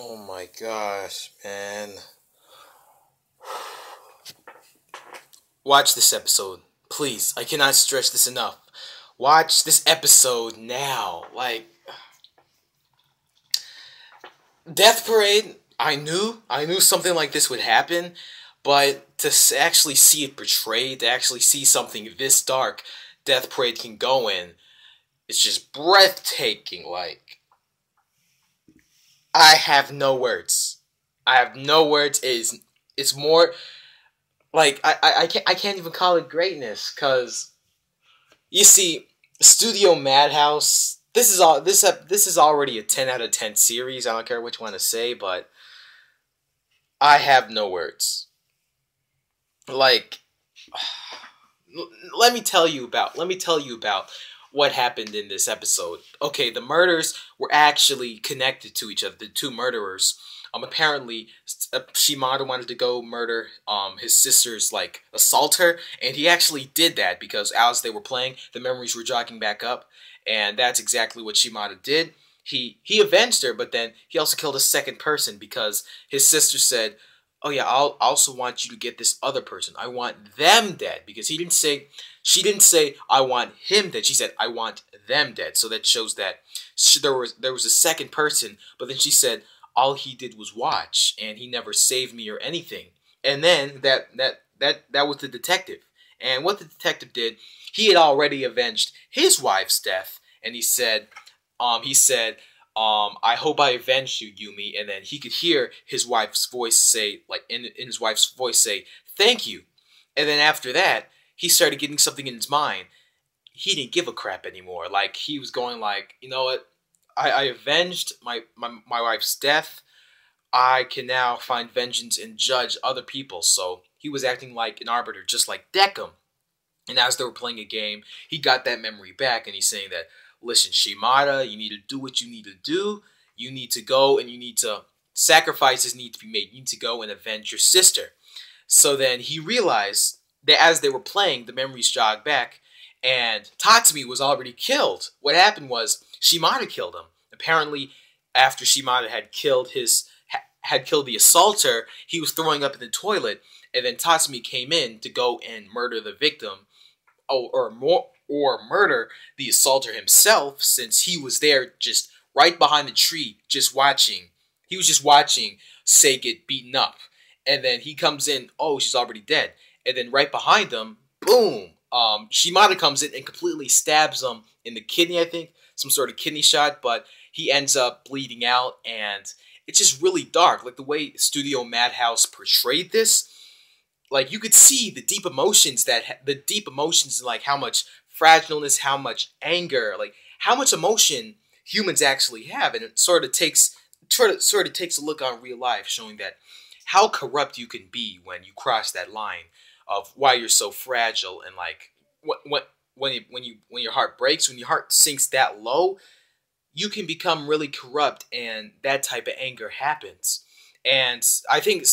Oh my gosh, man. Watch this episode. Please. I cannot stress this enough. Watch this episode now. Death Parade, I knew something like this would happen, but to actually see it portrayed, to actually see something this dark Death Parade can go in, it's just breathtaking. I have no words. I have no words. It's more I can't even call it greatness because you see, Studio Madhouse. This is already a 10 out of 10 series. I don't care which one to say, but I have no words. Like, let me tell you about what happened in this episode. Okay, the murders were actually connected to each other. The two murderers. Apparently, Shimada wanted to go murder his sister's assaulter, and he actually did that because as they were playing, the memories were jogging back up, and that's exactly what Shimada did. He avenged her, but then he also killed a second person because his sister said, "Oh yeah, I'll also want you to get this other person. I want them dead," because she didn't say I want him dead. She said I want them dead. So that shows that there was a second person, but then she said all he did was watch and he never saved me or anything. And then that was the detective. And what the detective did, he had already avenged his wife's death, and he said, I hope I avenged you, Yumi. And then he could hear his wife's voice say, in his wife's voice say, thank you. And then after that, he started getting something in his mind. He didn't give a crap anymore. He was going you know what? I avenged my wife's death. I can now find vengeance and judge other people. So he was acting like an arbiter, just like Decim. And as they were playing a game, he got that memory back, and he's saying that, listen, Shimada, you need to do what you need to do. You need to go and you need to, sacrifices need to be made. You need to go and avenge your sister. So then he realized that as they were playing, the memories jogged back, and Tatsumi was already killed. What happened was Shimada killed him. Apparently, after Shimada had killed the assaulter, he was throwing up in the toilet, and then Tatsumi came in to go and murder the victim, or murder the assaulter himself, since he was there just right behind the tree, just watching. He was just watching Sei get beaten up. And then he comes in, oh, she's already dead. And then right behind him, boom, Shimada comes in and completely stabs him in the kidney, I think. Some sort of kidney shot, but he ends up bleeding out, and it's just really dark. The way Studio Madhouse portrayed this, you could see the deep emotions and how much fragileness, how much anger, how much emotion humans actually have, and it sort of takes a look on real life, showing that how corrupt you can be when you cross that line of why you're so fragile, and when your heart breaks, when your heart sinks that low, you can become really corrupt, and that type of anger happens. And I think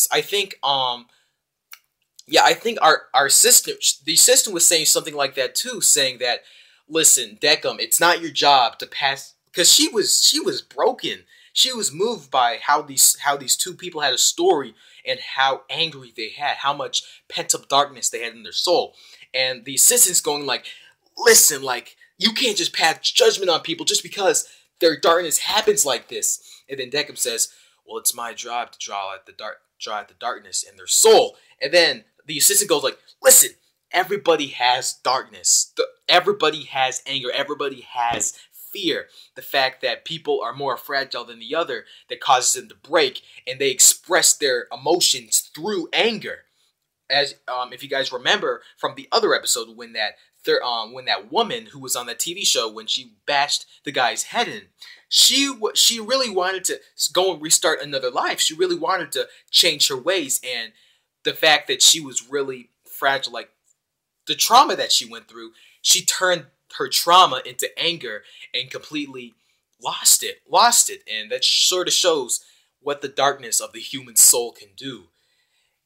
our system, the system was saying something like that too, saying that, listen, Decim, it's not your job to pass, because she was broken. She was moved by how these two people had a story and how angry they had, how much pent up darkness they had in their soul. And the assistant's going listen, you can't just pass judgment on people just because their darkness happens like this. And then Decim says, well, it's my job to draw out the darkness in their soul. And then the assistant goes listen, everybody has darkness. Everybody has anger. Everybody has fear. The fact that people are more fragile than the other, that causes them to break, and they express their emotions through anger. As if you guys remember from the other episode, when that woman who was on that TV show, when she bashed the guy's head in, she really wanted to go and restart another life. She really wanted to change her ways, and the fact that she was really fragile, the trauma that she went through, she turned her trauma into anger and completely lost it, and that sort of shows what the darkness of the human soul can do.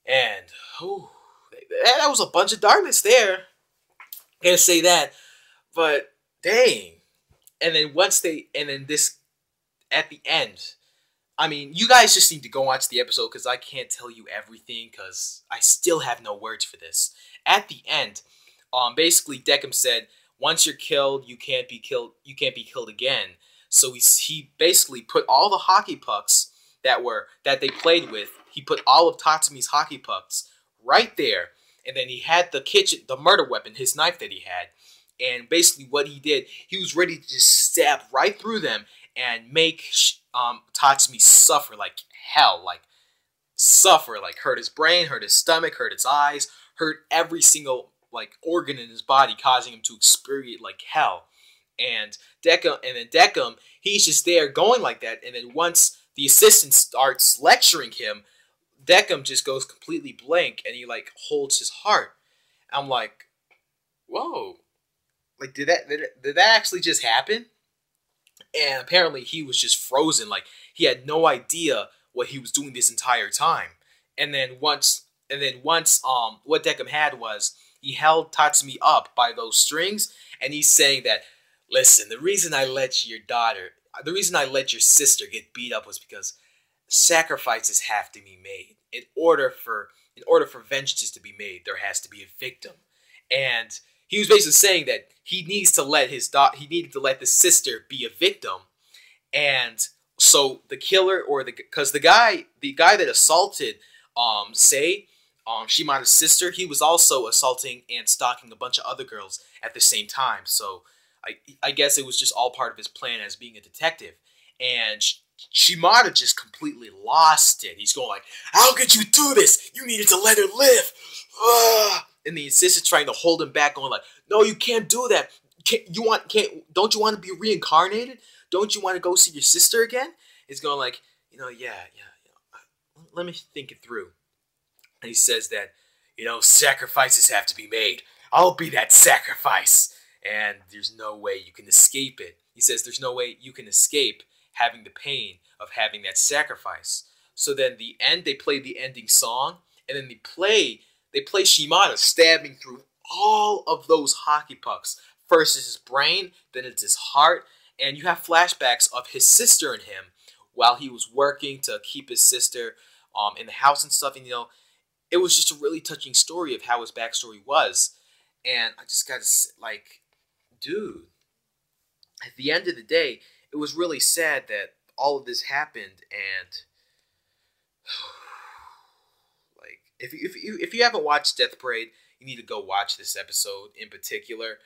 And that was a bunch of darkness there. I gotta say that, but dang. And then this at the end, I mean, you guys just need to go watch the episode because I can't tell you everything because I still have no words for this. At the end, basically Decim said, once you're killed, you can't be killed. You can't be killed again. So he basically put all the hockey pucks that they played with. He put all of Tatsumi's hockey pucks right there, and then he had the murder weapon, his knife that he had. And basically, what he did, he was ready to just stab right through them and make Tatsumi suffer like hell, like hurt his brain, hurt his stomach, hurt his eyes, hurt every single like organ in his body, causing him to experience like hell. And Decim, he's just there going like that. And then once the assistant starts lecturing him, Decim just goes completely blank, and he like holds his heart. I'm like, whoa, like did that actually just happen? And apparently he was just frozen, like he had no idea what he was doing this entire time. And then once, what Decim had was he held Tatsumi up by those strings, and he's saying that, listen, the reason I let your sister get beat up was because sacrifices have to be made. In order for vengeance to be made, there has to be a victim. And he was basically saying that he needed to let the sister be a victim. And so the killer, because the guy that assaulted Sei, Shimada's sister, he was also assaulting and stalking a bunch of other girls at the same time. So I guess it was just all part of his plan as being a detective. And Shimada just completely lost it. He's going like, how could you do this? You needed to let her live. And the assistant trying to hold him back, going like, no, you can't do that. Don't you want to be reincarnated? Don't you want to go see your sister again? He's going like, yeah. Let me think it through. And he says that, sacrifices have to be made. I'll be that sacrifice. And there's no way you can escape it. He says there's no way you can escape having the pain of having that sacrifice. So then they play the ending song, and then they play Shimada stabbing through all of those hockey pucks. First is his brain, then it's his heart, and you have flashbacks of his sister and him while he was working to keep his sister in the house and stuff. And it was just a really touching story of how his backstory was. And I just gotta like, dude, at the end of the day, it was really sad that all of this happened. And like, if you haven't watched Death Parade, you need to go watch this episode in particular.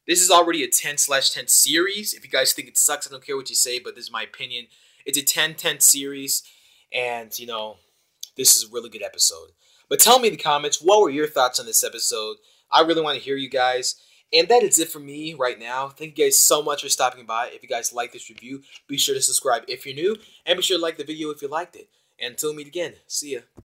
This is already a 10/10 series. If you guys think it sucks, I don't care what you say, but this is my opinion. It's a 10/10 series, and this is a really good episode. But tell me in the comments, what were your thoughts on this episode? I really want to hear you guys. And that is it for me right now. Thank you guys so much for stopping by. If you guys like this review, be sure to subscribe if you're new, and be sure to like the video if you liked it. And until we meet again, see ya.